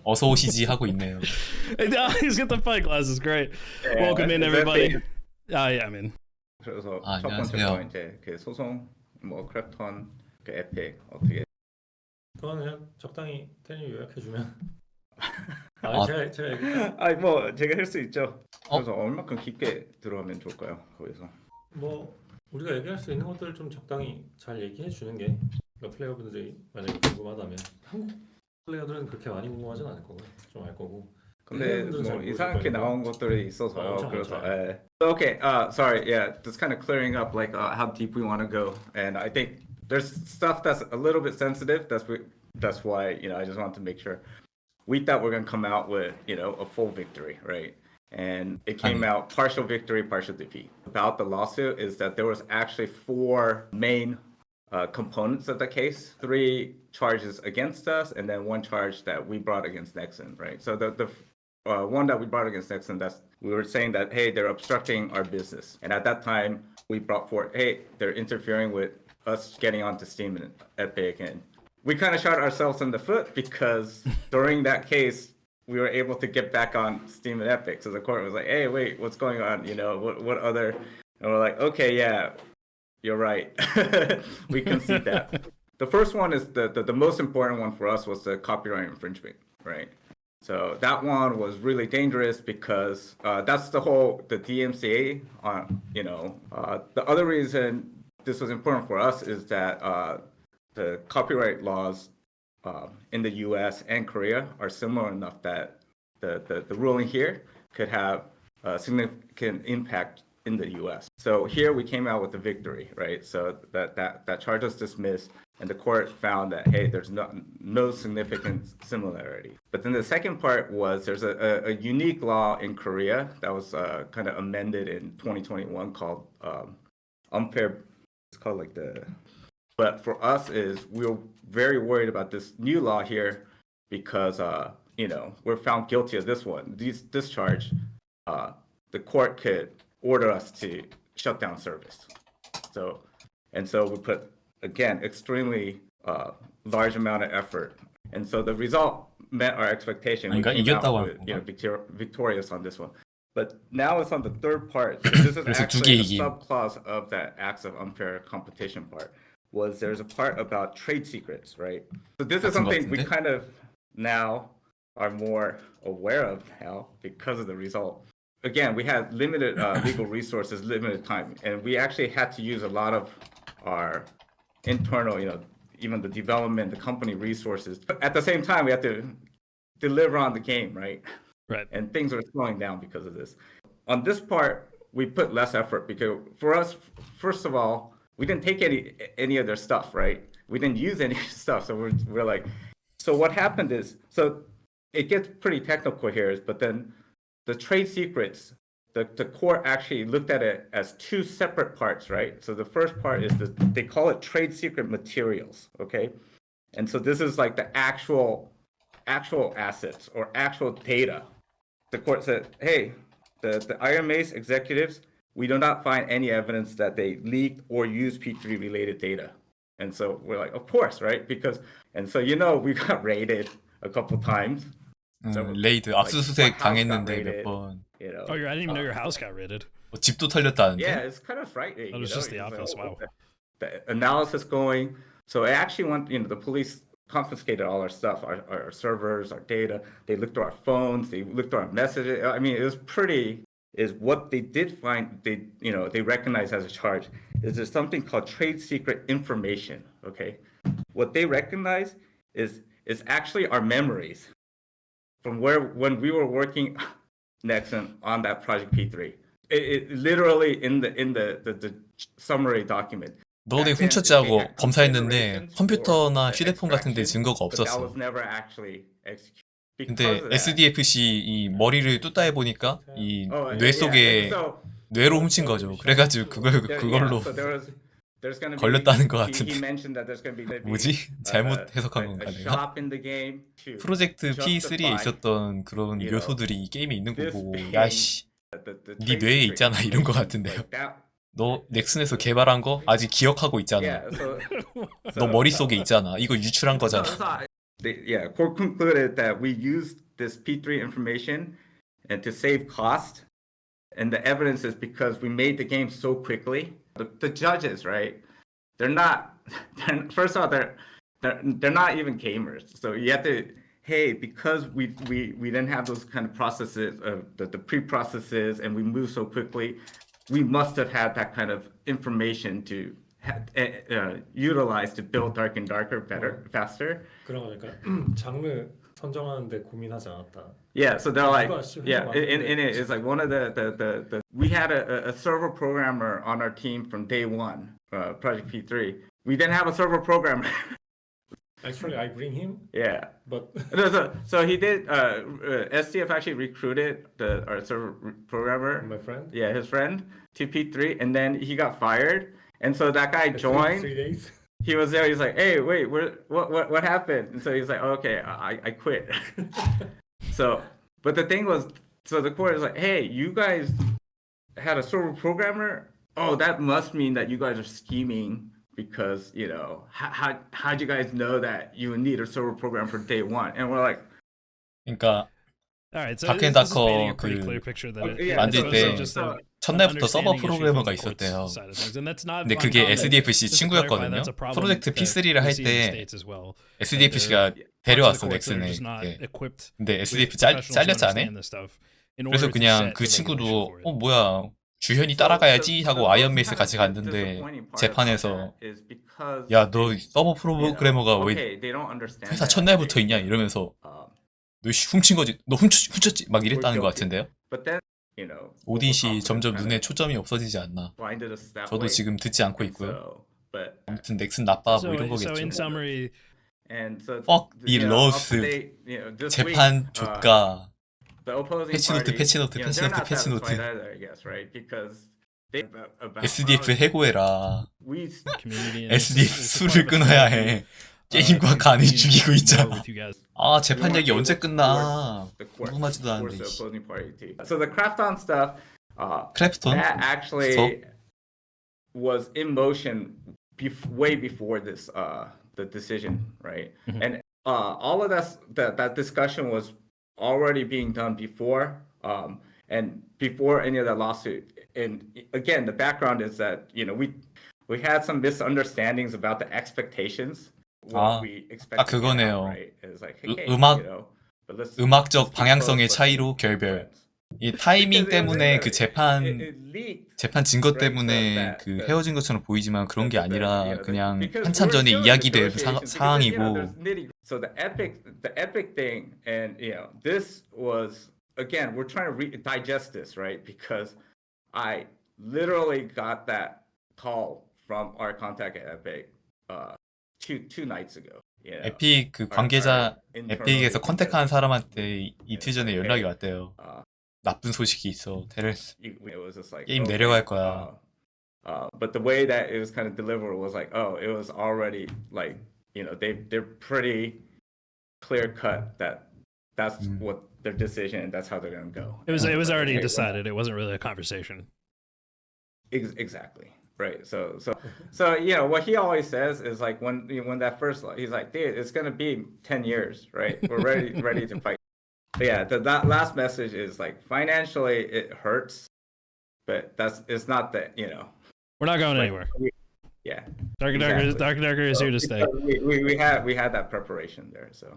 어서 오시지 하고 있네요. He's got the fight glasses. Great. Yeah, Welcome in, is that everybody. the- Yeah, I'm in. 그래서 아, 첫 번째 안녕하세요. 거 이제 그 소송 뭐 크래프톤 그 에픽 어떻게 그건 그냥 적당히 테니 요약해주면. 아. 제가 얘기- 아니 뭐 제가 할 수 있죠. 어? 그래서 얼마큼 깊게 들어가면 좋을까요? 거기서 뭐 우리가 얘기할 수 있는 것들을 좀 적당히 잘 얘기해 주는 게 그러니까 플레이어분들이 만약에 궁금하다면 한국 플레이어들은 그렇게 많이 궁금하진 않을 거고 좀 알 거고. 근데 일본인들은 잘 뭐 모르실 이상하게 거니까. 나온 것들이 있어서요. 엄청 그래서 많죠. 예. Okay, sorry, yeah, just kind of clearing up like how deep we want to go, and I think there's stuff that's a little bit sensitive. That's why I just want to make sure. We thought we're gonna come out with a full victory, right? And it came out partial victory, partial defeat. About the lawsuit is that there was actually 4 main components of the case, 3 charges against us, and then 1 charge that we brought against Nexon, right? So the one that we brought against Nexon, we were saying that, hey, they're obstructing our business. And at that time, we brought forth, hey, they're interfering with us getting onto Steam and Epic. And we kind of shot ourselves in the foot because during that case, we were able to get back on Steam and Epic. So the court was like, hey, wait, what's going on? What other? And we're like, okay, yeah, you're right. We can see that. The first one is the most important one for us was the copyright infringement, right? So that one was really dangerous because that's the DMCA. The other reason this was important for us is that the copyright laws in the U.S. and Korea are similar enough that the ruling here could have a significant impact in the U.S. So here we came out with a victory, right? So that charge was dismissed, and the court found that, hey, there's no significant similarity. But then the second part was there's a unique law in Korea that was kind of amended in 2021 called unfair. It's called like the. But for us is we were very worried about this new law here because we're found guilty of this one. This charge, the court could order us to shut down service. So we put again extremely large amount of effort, and so the result met our expectation. We 그러니까 came out 이겼다고 with, victorious on this one. But now it's on the third part. So this is 그래서 두 actually 개 a 이긴. subclause of that acts of unfair competition part. There's a part about trade secrets, right? So this is 같은 것 something we 같은데? kind of now are more aware of now because of the result. Again, we had limited legal resources, limited time, and we actually had to use a lot of our internal, even the development, the company resources. But at the same time, we had to deliver on the game, right? Right. And things are slowing down because of this. On this part, we put less effort because for us, first of all, we didn't take any of their stuff, right? We didn't use any stuff, so we're like, so what happened is, so it gets pretty technical here, but then the trade secrets, the court actually looked at it as 2 separate parts, right? So the first part is they call it trade secret materials, okay? And so this is like the actual assets or actual data. The court said, hey, the Iron Mace executives, we do not find any evidence that they leaked or used P3 related data. And so we're like, of course, right? So we got raided a couple times. 레이드 압수수색 당했는데 몇 번. Oh, I didn't even know your house got raided. 집도 털렸다는데. Yeah, it's kind of frightening. That was just the office. Wow. The analysis going. So it actually went, the police confiscated all our stuff, our servers, our data. They looked through our phones. They looked through our messages. I mean, it was pretty. Is what they did find. They recognize as a charge. Is there something called trade secret information? Okay, what they recognize is actually our memories from when we were working Nexon on that project P3. It literally in the summary document. 너네 훔쳤지 하고 검사했는데 컴퓨터나 휴대폰 같은 데 증거가 없었어. 근데 SDFC 이 머리를 뚜따 해보니까 이 뇌 속에 뇌로 훔친 거죠. 그래가지고 그걸로 걸렸다는 것 같은데. 뭐지? 잘못 해석한 건가 내가? 프로젝트 P3에 있었던 그런 요소들이 이 게임에 있는 거고, 야씨, 네 뇌에 있잖아 이런 거 같은데요. 너 넥슨에서 개발한 거 아직 기억하고 있잖아. 너 머릿속에 있잖아. 이거 유출한 거잖아. court concluded that we used this P3 information and to save cost, and the evidence is because we made the game so quickly. The judges, right? First of all, they're not even gamers, so you have to. Hey, because we didn't have those kind of processes, the pre-processes, and we moved so quickly, we must have had that kind of information to utilize to build Dark and Darker better, faster. 그런 거니까 장르 선정하는데 고민하지 않았다. Yeah, so they're like, yeah, in it, it's like one of the we had a server programmer on our team from day one, Project P3. We didn't have a server programmer. Actually, I bring him. Yeah, but so he did. SDF actually recruited our server programmer. My friend. Yeah, his friend to P3, and then he got fired, and so that guy joined. 3 days. He was there. He's like, "Hey, wait, what happened?" And so he's like, "Okay, I quit." So, but the thing was, so the court is like, "Hey, you guys had a server programmer. Oh, that must mean that you guys are scheming." Because how'd you guys know that you would need a server program for day one? And we're like, 그러니까 All right, so 다크앤다커 그 만들 때 첫날부터 서버 프로그래머가 있었대요. 근데 그게 SDFC 친구였거든요. 프로젝트 P3를 할 때 SDFC가 데려왔어 넥슨에. 근데 SDF 잘렸지 않아? 그래서 그냥 그 친구도 뭐야 주현이 따라가야지 하고 아이언메이스 같이 갔는데 재판에서 야 너 서버 프로그래머가 왜 회사 첫날부터 있냐 이러면서 너 훔친 거지 너 훔쳤지 막 이랬다는 것 같은데요. 오딘시 점점 눈에 초점이 없어지지 않나. 저도 지금 듣지 않고 있고요. 아무튼 넥슨 나빠 뭐 이런 거겠죠. Fuck the laws. 재판 족가. 패치노트 SDF 해고해라. SDF 술을 끊어야 해. 게임과 간을 죽이고 있잖아. 아 재판 얘기 언제 끝나. 궁금하지도 않은데. So the 크래프톤 stuff, 크래프톤? that actually was in motion way before this the decision, right? And all of that discussion was already being done before, and before any of that lawsuit. And again, the background is that we had some misunderstandings about the expectations. What we expected. 그거네요. Right? It was like, hey, 음악적 방향성의 차이로 결별. 이 타이밍 때문에 그 재판 증거 때문에 그 헤어진 것처럼 보이지만 그런 게 아니라 그냥 한참 전에 이야기된 상황이고. So the epic thing, and this was again, we're trying to digest this, right? Because I literally got that call from our contact at Epic two nights ago. 에픽 그 관계자 에픽에서 컨택한 사람한테 이틀 전에 연락이 왔대요. 나쁜 소식이 있어. 게임 내려갈 거야. But the way that it was kind of delivered was like, oh, it was already like, they're pretty clear cut that that's what their decision and that's how they're gonna go. It was already decided. It wasn't really a conversation. Exactly. Right. So what he always says is like when that first he's like, dude, it's gonna be 10 years, right? We're ready to fight. But yeah, that last message is like financially it hurts, but it's not that we're not going anywhere. Yeah. Dark and Darker is here to stay. We had that preparation there, so.